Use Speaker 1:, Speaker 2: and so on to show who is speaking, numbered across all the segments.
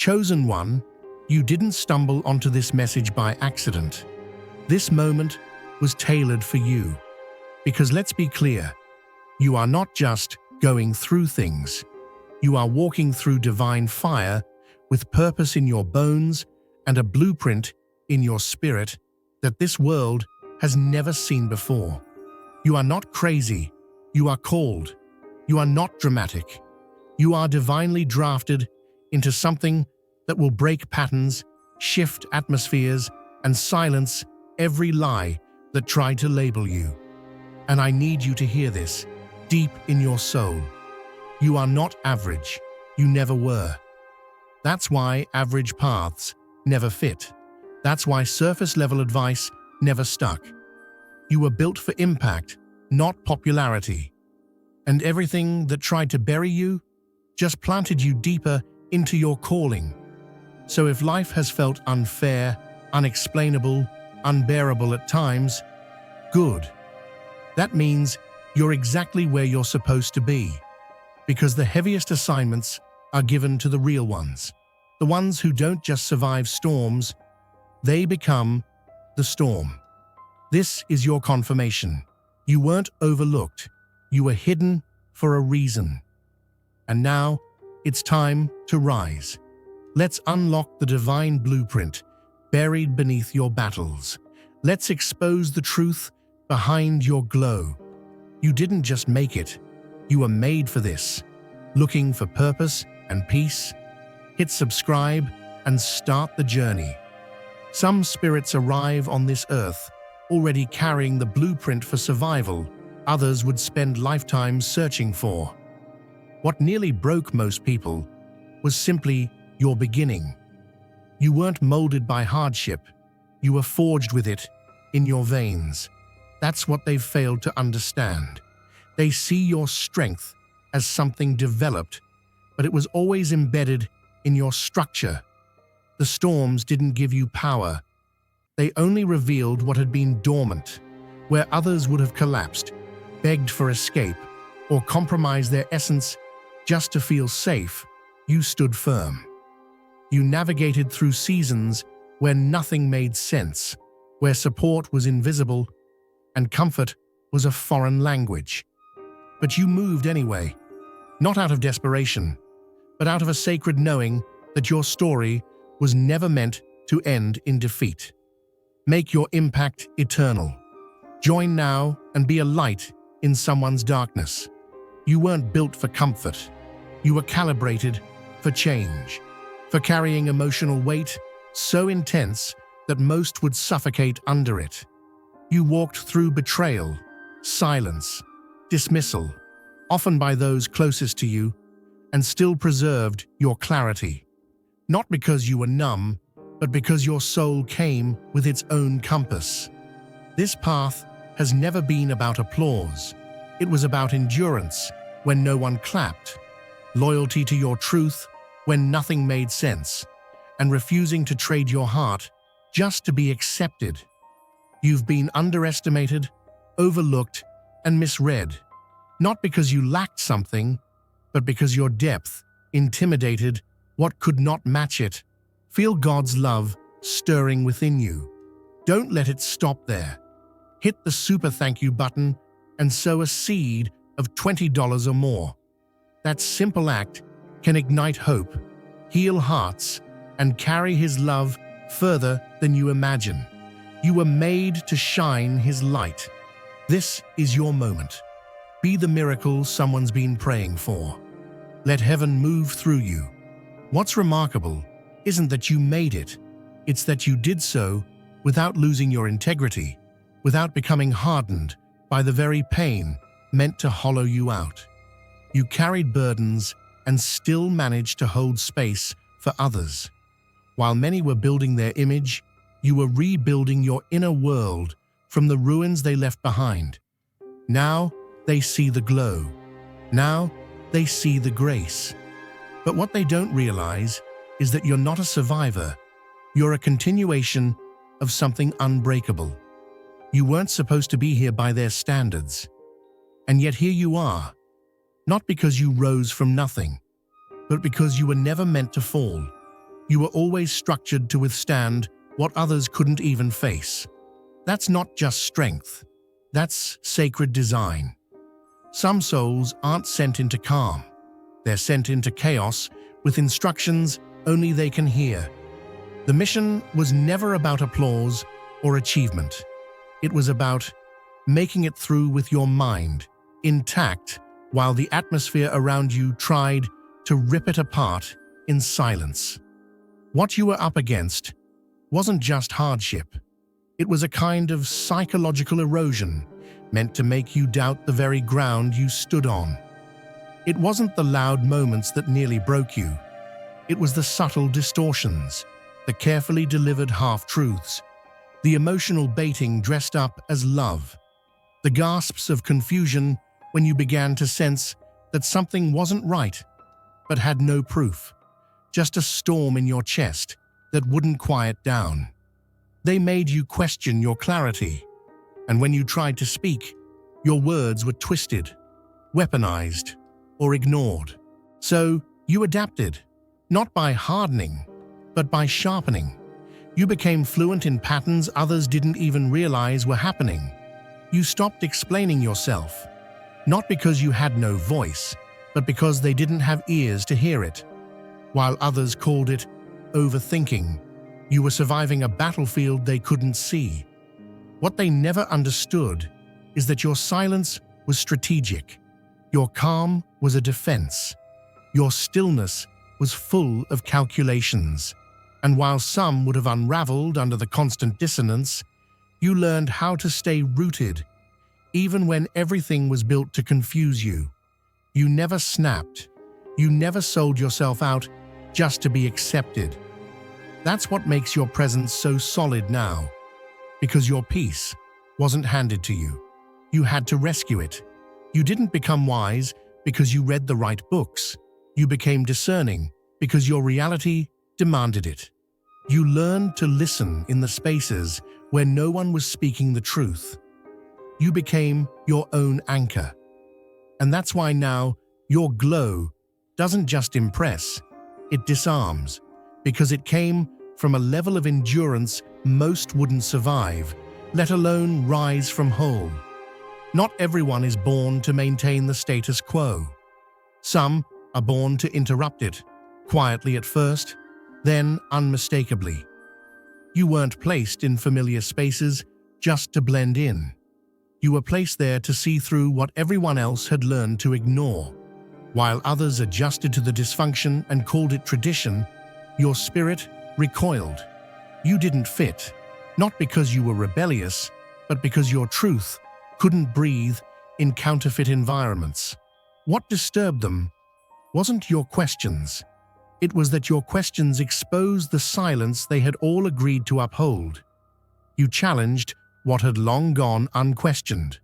Speaker 1: Chosen one, you didn't stumble onto this message by accident. This moment was tailored for you. Because let's be clear, you are not just going through things. You are walking through divine fire with purpose in your bones and a blueprint in your spirit that this world has never seen before. You are not crazy. You are called. You are not dramatic. You are divinely drafted into something that will break patterns, shift atmospheres, and silence every lie that tried to label you. And I need you to hear this deep in your soul. You are not average. You never were. That's why average paths never fit. That's why surface-level advice never stuck. You were built for impact, not popularity. And everything that tried to bury you just planted you deeper into your calling. So if life has felt unfair, unexplainable, unbearable at times, good. That means you're exactly where you're supposed to be. Because the heaviest assignments are given to the real ones. The ones who don't just survive storms, they become the storm. This is your confirmation. You weren't overlooked. You were hidden for a reason. And now, it's time to rise. Let's unlock the divine blueprint buried beneath your battles. Let's expose the truth behind your glow. You didn't just make it. You were made for this. Looking for purpose and peace? Hit subscribe and start the journey. Some spirits arrive on this earth already carrying the blueprint for survival others would spend lifetimes searching for. What nearly broke most people was simply your beginning. You weren't molded by hardship. You were forged with it in your veins. That's what they've failed to understand. They see your strength as something developed, but it was always embedded in your structure. The storms didn't give you power. They only revealed what had been dormant, where others would have collapsed, begged for escape, or compromised their essence just to feel safe. You stood firm. You navigated through seasons where nothing made sense, where support was invisible and comfort was a foreign language. But you moved anyway, not out of desperation, but out of a sacred knowing that your story was never meant to end in defeat. Make your impact eternal. Join now and be a light in someone's darkness. You weren't built for comfort. You were calibrated for change, for carrying emotional weight so intense that most would suffocate under it. You walked through betrayal, silence, dismissal, often by those closest to you, and still preserved your clarity. Not because you were numb, but because your soul came with its own compass. This path has never been about applause. It was about endurance when no one clapped, loyalty to your truth when nothing made sense, and refusing to trade your heart just to be accepted. You've been underestimated, overlooked, and misread, not because you lacked something, but because your depth intimidated what could not match it. Feel God's love stirring within you. Don't let it stop there. Hit the super thank you button and sow a seed of $20 or more. That simple act can ignite hope, heal hearts, and carry His love further than you imagine. You were made to shine His light. This is your moment. Be the miracle someone's been praying for. Let heaven move through you. What's remarkable isn't that you made it, it's that you did so without losing your integrity, without becoming hardened by the very pain meant to hollow you out. You carried burdens and still managed to hold space for others. While many were building their image, you were rebuilding your inner world from the ruins they left behind. Now they see the glow. Now they see the grace. But what they don't realize is that you're not a survivor. You're a continuation of something unbreakable. You weren't supposed to be here by their standards. And yet here you are. Not because you rose from nothing, but because you were never meant to fall. You were always structured to withstand what others couldn't even face. That's not just strength. That's sacred design. Some souls aren't sent into calm. They're sent into chaos with instructions only they can hear. The mission was never about applause or achievement. It was about making it through with your mind intact while the atmosphere around you tried to rip it apart in silence. What you were up against wasn't just hardship. It was a kind of psychological erosion meant to make you doubt the very ground you stood on. It wasn't the loud moments that nearly broke you. It was the subtle distortions, the carefully delivered half-truths, the emotional baiting dressed up as love, the gasps of confusion when you began to sense that something wasn't right, but had no proof, just a storm in your chest that wouldn't quiet down. They made you question your clarity, and when you tried to speak, your words were twisted, weaponized, or ignored. So you adapted, not by hardening, but by sharpening. You became fluent in patterns others didn't even realize were happening. You stopped explaining yourself, not because you had no voice, but because they didn't have ears to hear it. While others called it overthinking, you were surviving a battlefield they couldn't see. What they never understood is that your silence was strategic. Your calm was a defense. Your stillness was full of calculations. And while some would have unraveled under the constant dissonance, you learned how to stay rooted, even when everything was built to confuse you. You never snapped. You never sold yourself out just to be accepted. That's what makes your presence so solid now, because your peace wasn't handed to you. You had to rescue it. You didn't become wise because you read the right books. You became discerning because your reality demanded it. You learned to listen in the spaces where no one was speaking the truth. You became your own anchor. And that's why now your glow doesn't just impress, it disarms, because it came from a level of endurance most wouldn't survive, let alone rise from whole. Not everyone is born to maintain the status quo. Some are born to interrupt it, quietly at first, then unmistakably. You weren't placed in familiar spaces just to blend in. You were placed there to see through what everyone else had learned to ignore. While others adjusted to the dysfunction and called it tradition, your spirit recoiled. You didn't fit, not because you were rebellious, but because your truth couldn't breathe in counterfeit environments. What disturbed them wasn't your questions. It was that your questions exposed the silence they had all agreed to uphold. You challenged what had long gone unquestioned.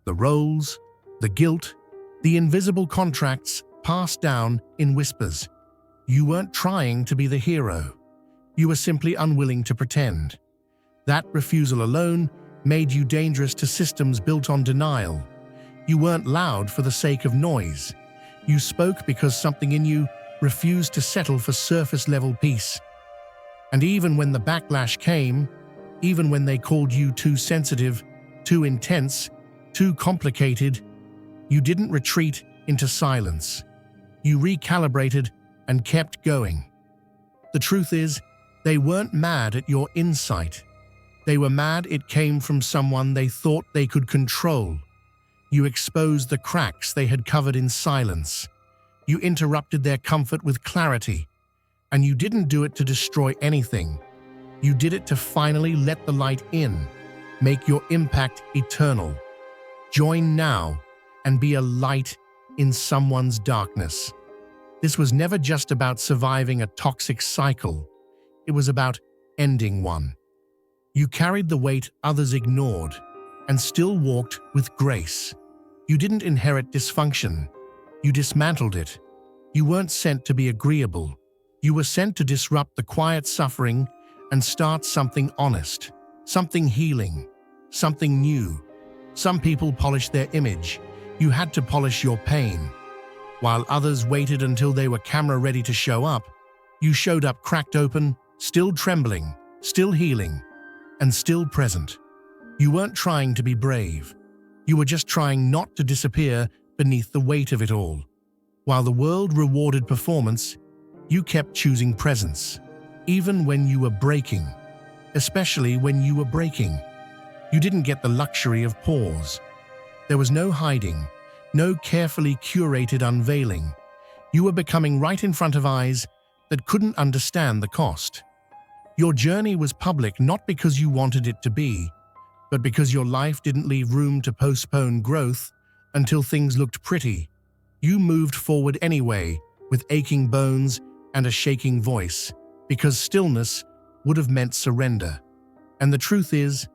Speaker 1: The roles, the guilt, the invisible contracts passed down in whispers. You weren't trying to be the hero. You were simply unwilling to pretend. That refusal alone made you dangerous to systems built on denial. You weren't loud for the sake of noise. You spoke because something in you refused to settle for surface-level peace. And even when the backlash came, even when they called you too sensitive, too intense, too complicated, you didn't retreat into silence. You recalibrated and kept going. The truth is, they weren't mad at your insight. They were mad it came from someone they thought they could control. You exposed the cracks they had covered in silence. You interrupted their comfort with clarity. And you didn't do it to destroy anything. You did it to finally let the light in, make your impact eternal. Join now and be a light in someone's darkness. This was never just about surviving a toxic cycle. It was about ending one. You carried the weight others ignored and still walked with grace. You didn't inherit dysfunction. You dismantled it. You weren't sent to be agreeable. You were sent to disrupt the quiet suffering and start something honest, something healing, something new. Some people polish their image. You had to polish your pain. While others waited until they were camera ready to show up, You showed up cracked open, still trembling, still healing, and still present. You weren't trying to be brave. You were just trying not to disappear beneath the weight of it all. While the world rewarded performance, you kept choosing presence, even when you were breaking. Especially when you were breaking. You didn't get the luxury of pause. There was no hiding, no carefully curated unveiling. You were becoming right in front of eyes that couldn't understand the cost. Your journey was public not because you wanted it to be, but because your life didn't leave room to postpone growth until things looked pretty. You moved forward anyway, with aching bones and a shaking voice, because stillness would have meant surrender. And the truth is,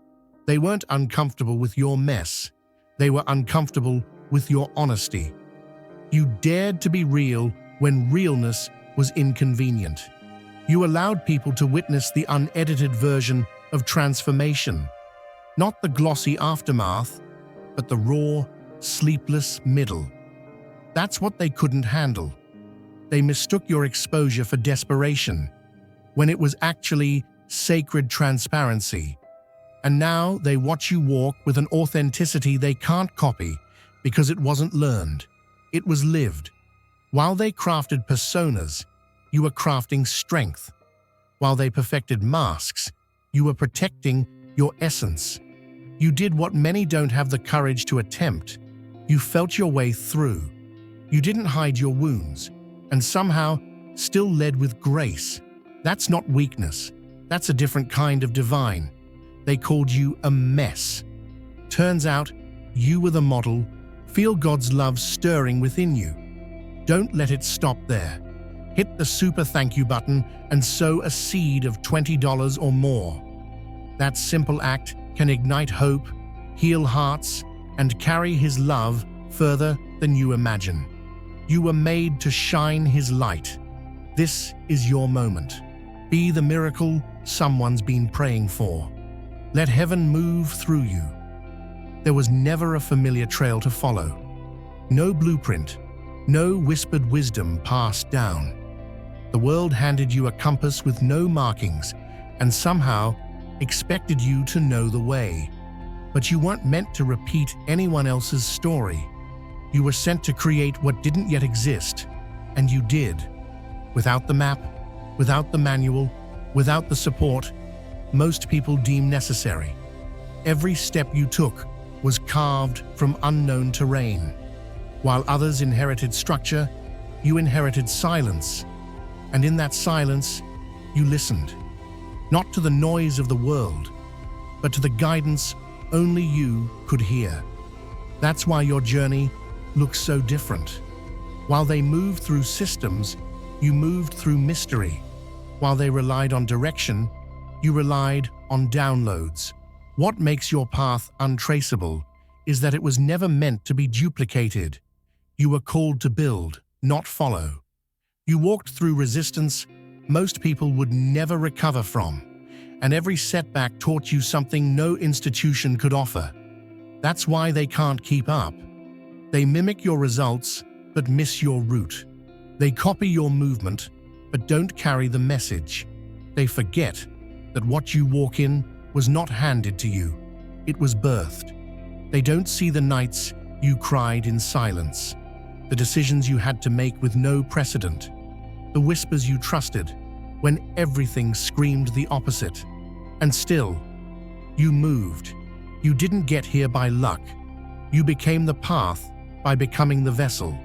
Speaker 1: they weren't uncomfortable with your mess. They were uncomfortable with your honesty. You dared to be real when realness was inconvenient. You allowed people to witness the unedited version of transformation, not the glossy aftermath, but the raw, sleepless middle. That's what they couldn't handle. They mistook your exposure for desperation, when it was actually sacred transparency. And now they watch you walk with an authenticity they can't copy because it wasn't learned. It was lived. While they crafted personas, you were crafting strength. While they perfected masks, you were protecting your essence. You did what many don't have the courage to attempt. You felt your way through. You didn't hide your wounds, and somehow still led with grace. That's not weakness. That's a different kind of divine. They called you a mess. Turns out, you were the model. Feel God's love stirring within you. Don't let it stop there. Hit the super thank you button and sow a seed of $20 or more. That simple act can ignite hope, heal hearts, and carry His love further than you imagine. You were made to shine His light. This is your moment. Be the miracle someone's been praying for. Let heaven move through you. There was never a familiar trail to follow. No blueprint, no whispered wisdom passed down. The world handed you a compass with no markings and somehow expected you to know the way. But you weren't meant to repeat anyone else's story. You were sent to create what didn't yet exist, and you did. Without the map, without the manual, without the support most people deem necessary. Every step you took was carved from unknown terrain. While others inherited structure, you inherited silence. And in that silence, you listened. Not to the noise of the world, but to the guidance only you could hear. That's why your journey looks so different. While they moved through systems, you moved through mystery. While they relied on direction, you relied on downloads. What makes your path untraceable is that it was never meant to be duplicated. You were called to build, not follow. You walked through resistance most people would never recover from, and every setback taught you something no institution could offer. That's why they can't keep up. They mimic your results, but miss your route. They copy your movement, but don't carry the message. They forget that what you walk in was not handed to you. It was birthed. They don't see the nights you cried in silence, the decisions you had to make with no precedent, the whispers you trusted when everything screamed the opposite. And still, you moved. You didn't get here by luck. You became the path by becoming the vessel.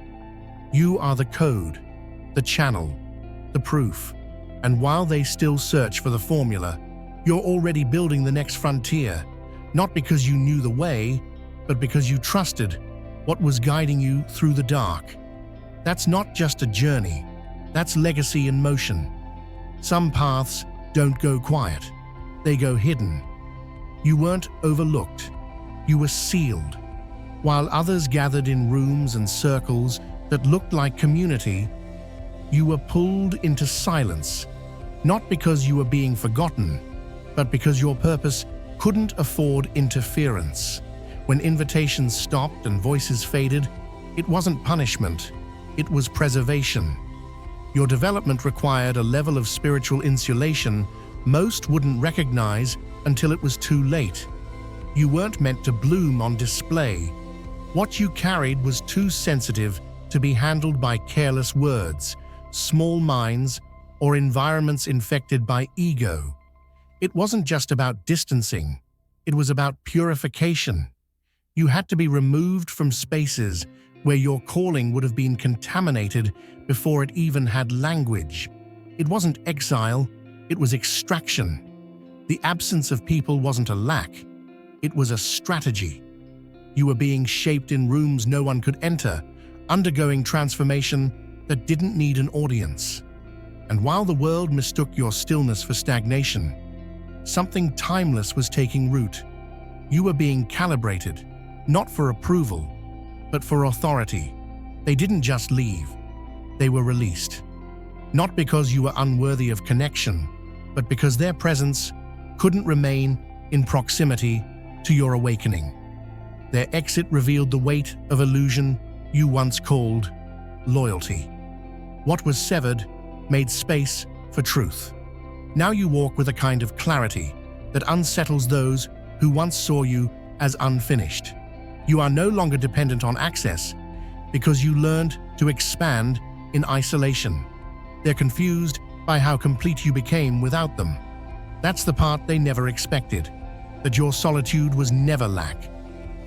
Speaker 1: You are the code, the channel, the proof. And while they still search for the formula, you're already building the next frontier, not because you knew the way, but because you trusted what was guiding you through the dark. That's not just a journey, that's legacy in motion. Some paths don't go quiet, they go hidden. You weren't overlooked, you were sealed. While others gathered in rooms and circles that looked like community, you were pulled into silence, not because you were being forgotten, but because your purpose couldn't afford interference. When invitations stopped and voices faded, it wasn't punishment, it was preservation. Your development required a level of spiritual insulation most wouldn't recognize until it was too late. You weren't meant to bloom on display. What you carried was too sensitive to be handled by careless words, small minds, or environments infected by ego. It wasn't just about distancing, it was about purification. You had to be removed from spaces where your calling would have been contaminated before it even had language. It wasn't exile, it was extraction. The absence of people wasn't a lack, it was a strategy. You were being shaped in rooms no one could enter, undergoing transformation that didn't need an audience. And while the world mistook your stillness for stagnation, something timeless was taking root. You were being calibrated, not for approval, but for authority. They didn't just leave, they were released. Not because you were unworthy of connection, but because their presence couldn't remain in proximity to your awakening. Their exit revealed the weight of illusion you once called loyalty. What was severed made space for truth. Now you walk with a kind of clarity that unsettles those who once saw you as unfinished. You are no longer dependent on access because you learned to expand in isolation. They're confused by how complete you became without them. That's the part they never expected, that your solitude was never lack.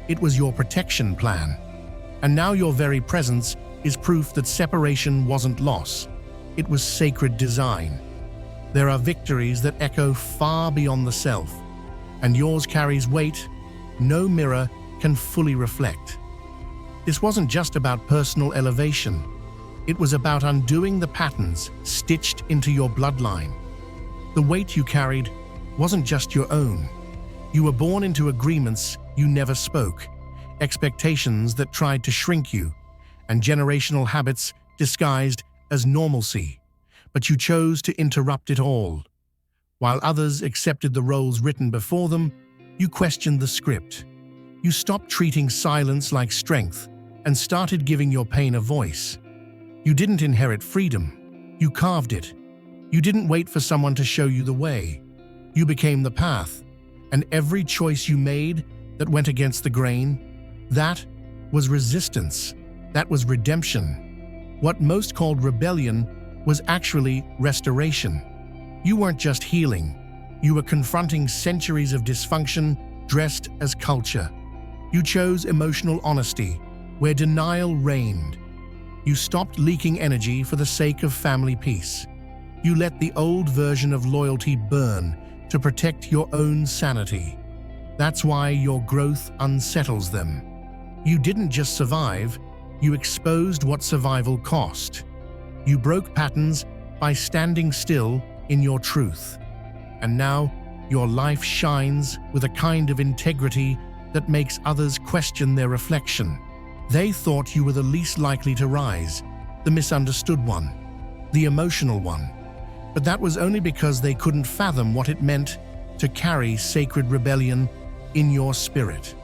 Speaker 1: It was your protection plan. And now your very presence is proof that separation wasn't loss. It was sacred design. There are victories that echo far beyond the self, and yours carries weight no mirror can fully reflect. This wasn't just about personal elevation. It was about undoing the patterns stitched into your bloodline. The weight you carried wasn't just your own. You were born into agreements you never spoke, expectations that tried to shrink you, and generational habits disguised as normalcy. But you chose to interrupt it all. While others accepted the roles written before them, you questioned the script. You stopped treating silence like strength and started giving your pain a voice. You didn't inherit freedom, you carved it. You didn't wait for someone to show you the way. You became the path, and every choice you made that went against the grain, that was resistance, that was redemption. What most called rebellion was actually restoration. You weren't just healing, you were confronting centuries of dysfunction dressed as culture. You chose emotional honesty, where denial reigned. You stopped leaking energy for the sake of family peace. You let the old version of loyalty burn to protect your own sanity. That's why your growth unsettles them. You didn't just survive, you exposed what survival cost. You broke patterns by standing still in your truth. And now, your life shines with a kind of integrity that makes others question their reflection. They thought you were the least likely to rise, the misunderstood one, the emotional one. But that was only because they couldn't fathom what it meant to carry sacred rebellion in your spirit.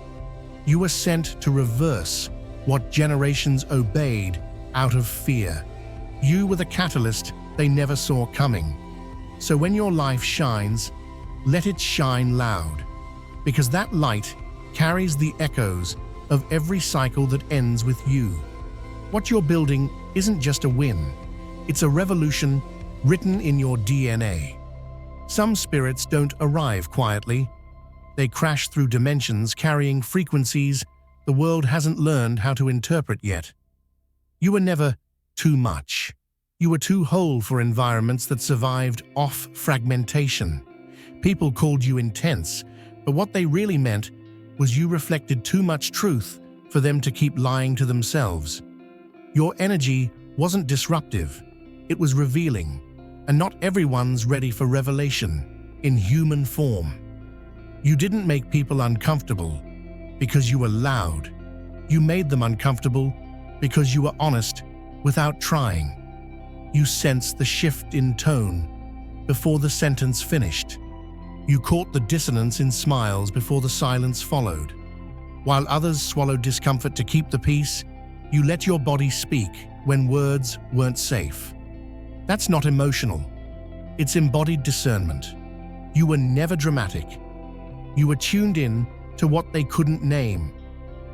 Speaker 1: You were sent to reverse what generations obeyed out of fear. You were the catalyst they never saw coming. So when your life shines, let it shine loud, because that light carries the echoes of every cycle that ends with you. What you're building isn't just a win, it's a revolution written in your DNA. Some spirits don't arrive quietly. They crash through dimensions carrying frequencies the world hasn't learned how to interpret yet. You were never too much. You were too whole for environments that survived off fragmentation. People called you intense, but what they really meant was you reflected too much truth for them to keep lying to themselves. Your energy wasn't disruptive, it was revealing, and not everyone's ready for revelation in human form. You didn't make people uncomfortable because you were loud. You made them uncomfortable because you were honest without trying. You sensed the shift in tone before the sentence finished. You caught the dissonance in smiles before the silence followed. While others swallowed discomfort to keep the peace, you let your body speak when words weren't safe. That's not emotional. It's embodied discernment. You were never dramatic. You were tuned in to what they couldn't name.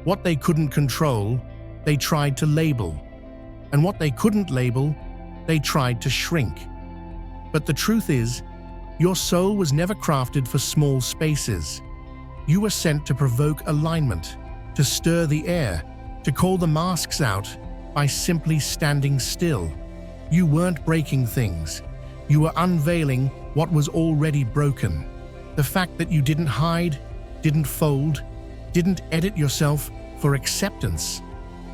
Speaker 1: What they couldn't control, they tried to label. And what they couldn't label, they tried to shrink. But the truth is, your soul was never crafted for small spaces. You were sent to provoke alignment, to stir the air, to call the masks out by simply standing still. You weren't breaking things. You were unveiling what was already broken. The fact that you didn't hide, didn't fold, didn't edit yourself for acceptance,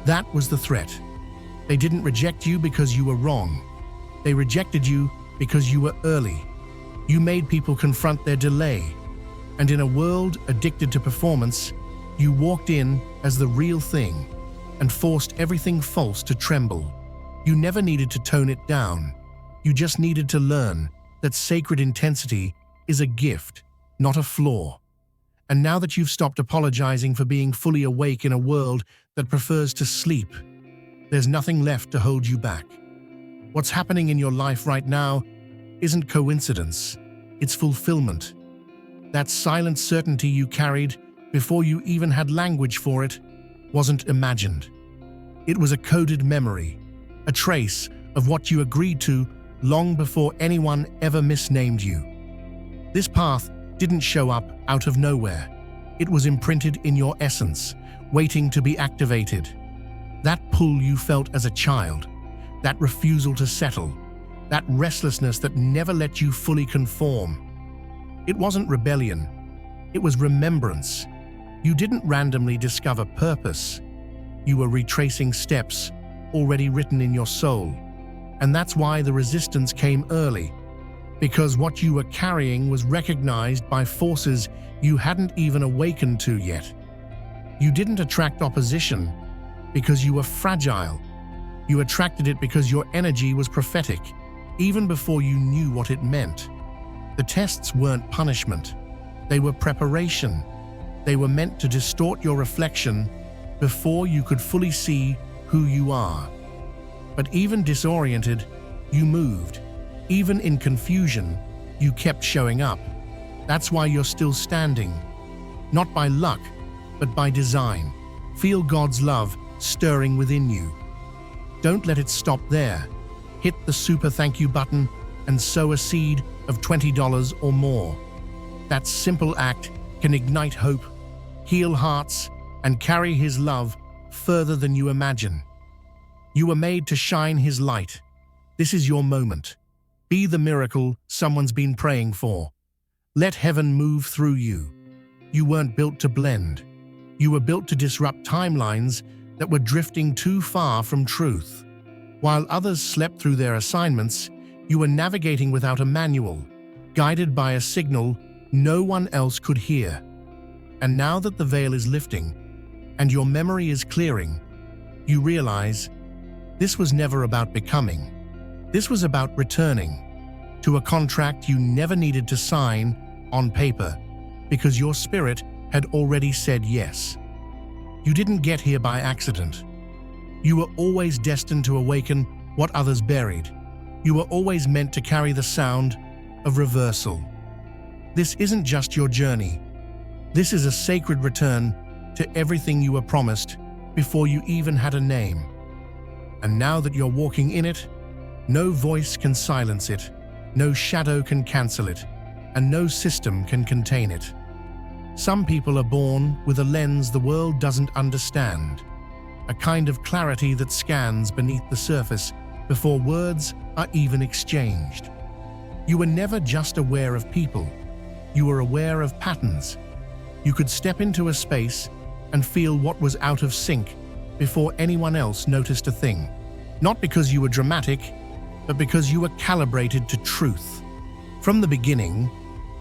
Speaker 1: that was the threat. They didn't reject you because you were wrong. They rejected you because you were early. You made people confront their delay. And in a world addicted to performance, you walked in as the real thing and forced everything false to tremble. You never needed to tone it down. You just needed to learn that sacred intensity is a gift, not a flaw. And now that you've stopped apologizing for being fully awake in a world that prefers to sleep, there's nothing left to hold you back. What's happening in your life right now isn't coincidence, it's fulfillment. That silent certainty you carried before you even had language for it wasn't imagined. It was a coded memory, a trace of what you agreed to long before anyone ever misnamed you. This path didn't show up out of nowhere. It was imprinted in your essence, waiting to be activated. That pull you felt as a child, that refusal to settle, that restlessness that never let you fully conform. It wasn't rebellion, it was remembrance. You didn't randomly discover purpose. You were retracing steps already written in your soul. And that's why the resistance came early, because what you were carrying was recognized by forces you hadn't even awakened to yet. You didn't attract opposition because you were fragile. You attracted it because your energy was prophetic, even before you knew what it meant. The tests weren't punishment. They were preparation. They were meant to distort your reflection before you could fully see who you are. But even disoriented, you moved. Even in confusion, you kept showing up. That's why you're still standing. Not by luck, but by design. Feel God's love stirring within you. Don't let it stop there. Hit the super thank you button and sow a seed of $20 or more. That simple act can ignite hope, heal hearts, and carry His love further than you imagine. You were made to shine His light. This is your moment. Be the miracle someone's been praying for. Let heaven move through you. You weren't built to blend. You were built to disrupt timelines that were drifting too far from truth. While others slept through their assignments, you were navigating without a manual, guided by a signal no one else could hear. And now that the veil is lifting, and your memory is clearing, you realize this was never about becoming. This was about returning to a contract you never needed to sign on paper because your spirit had already said yes. You didn't get here by accident. You were always destined to awaken what others buried. You were always meant to carry the sound of reversal. This isn't just your journey. This is a sacred return to everything you were promised before you even had a name. And now that you're walking in it, no voice can silence it, no shadow can cancel it, and no system can contain it. Some people are born with a lens the world doesn't understand, a kind of clarity that scans beneath the surface before words are even exchanged. You were never just aware of people, you were aware of patterns. You could step into a space and feel what was out of sync before anyone else noticed a thing. Not because you were dramatic, but because you were calibrated to truth. From the beginning,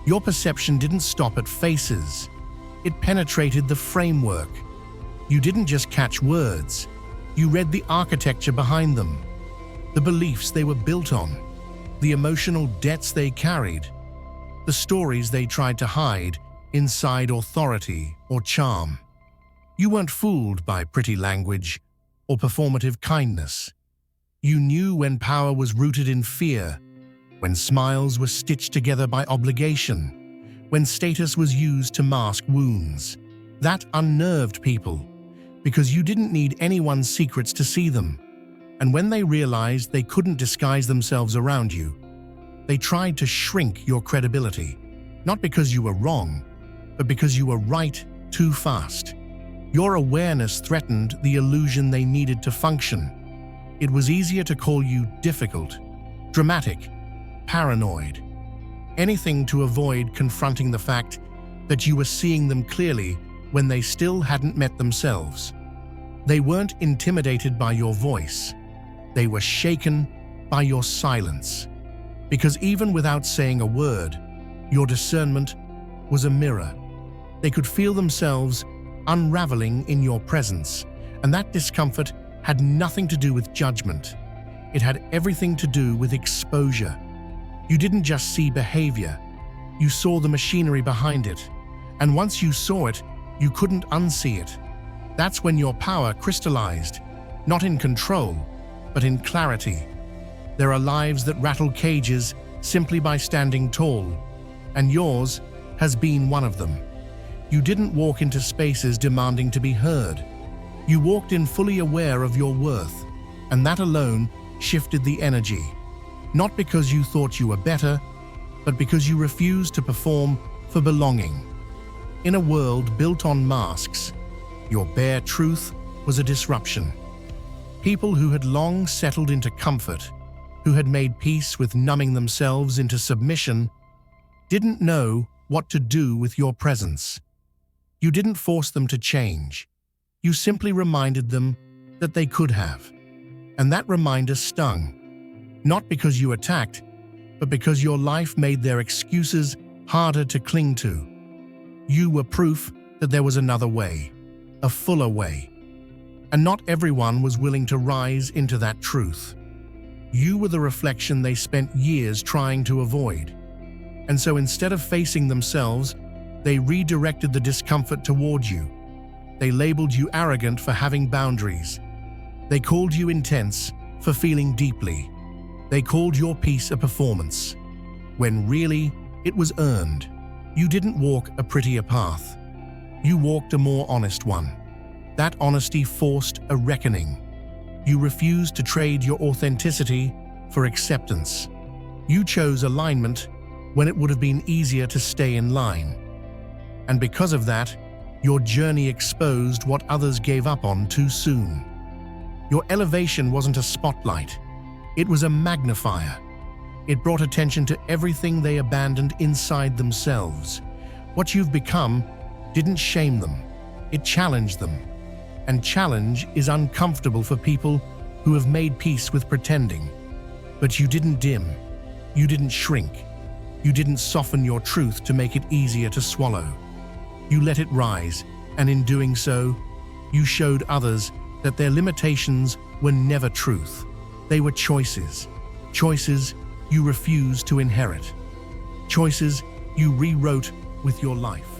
Speaker 1: your perception didn't stop at faces. It penetrated the framework. You didn't just catch words. You read the architecture behind them, the beliefs they were built on, the emotional debts they carried, the stories they tried to hide inside authority or charm. You weren't fooled by pretty language or performative kindness. You knew when power was rooted in fear, when smiles were stitched together by obligation, when status was used to mask wounds. That unnerved people, because you didn't need anyone's secrets to see them. And when they realized they couldn't disguise themselves around you, they tried to shrink your credibility, not because you were wrong, but because you were right too fast. Your awareness threatened the illusion they needed to function. It was easier to call you difficult, dramatic, paranoid. Anything to avoid confronting the fact that you were seeing them clearly when they still hadn't met themselves. They weren't intimidated by your voice. They were shaken by your silence. Because even without saying a word, your discernment was a mirror. They could feel themselves unraveling in your presence, and that discomfort had nothing to do with judgment. It had everything to do with exposure. You didn't just see behavior, you saw the machinery behind it. And once you saw it, you couldn't unsee it. That's when your power crystallized, not in control, but in clarity. There are lives that rattle cages simply by standing tall, and yours has been one of them. You didn't walk into spaces demanding to be heard. You walked in fully aware of your worth, and that alone shifted the energy. Not because you thought you were better, but because you refused to perform for belonging. In a world built on masks, your bare truth was a disruption. People who had long settled into comfort, who had made peace with numbing themselves into submission, didn't know what to do with your presence. You didn't force them to change. You simply reminded them that they could have. And that reminder stung. Not because you attacked, but because your life made their excuses harder to cling to. You were proof that there was another way, a fuller way. And not everyone was willing to rise into that truth. You were the reflection they spent years trying to avoid. And so instead of facing themselves, they redirected the discomfort toward you. They labeled you arrogant for having boundaries. They called you intense for feeling deeply. They called your peace a performance, when really it was earned. You didn't walk a prettier path. You walked a more honest one. That honesty forced a reckoning. You refused to trade your authenticity for acceptance. You chose alignment when it would have been easier to stay in line. And because of that, your journey exposed what others gave up on too soon. Your elevation wasn't a spotlight. It was a magnifier. It brought attention to everything they abandoned inside themselves. What you've become didn't shame them. It challenged them. And challenge is uncomfortable for people who have made peace with pretending. But you didn't dim. You didn't shrink. You didn't soften your truth to make it easier to swallow. You let it rise, and in doing so, you showed others that their limitations were never truth. They were choices. Choices you refused to inherit. Choices you rewrote with your life.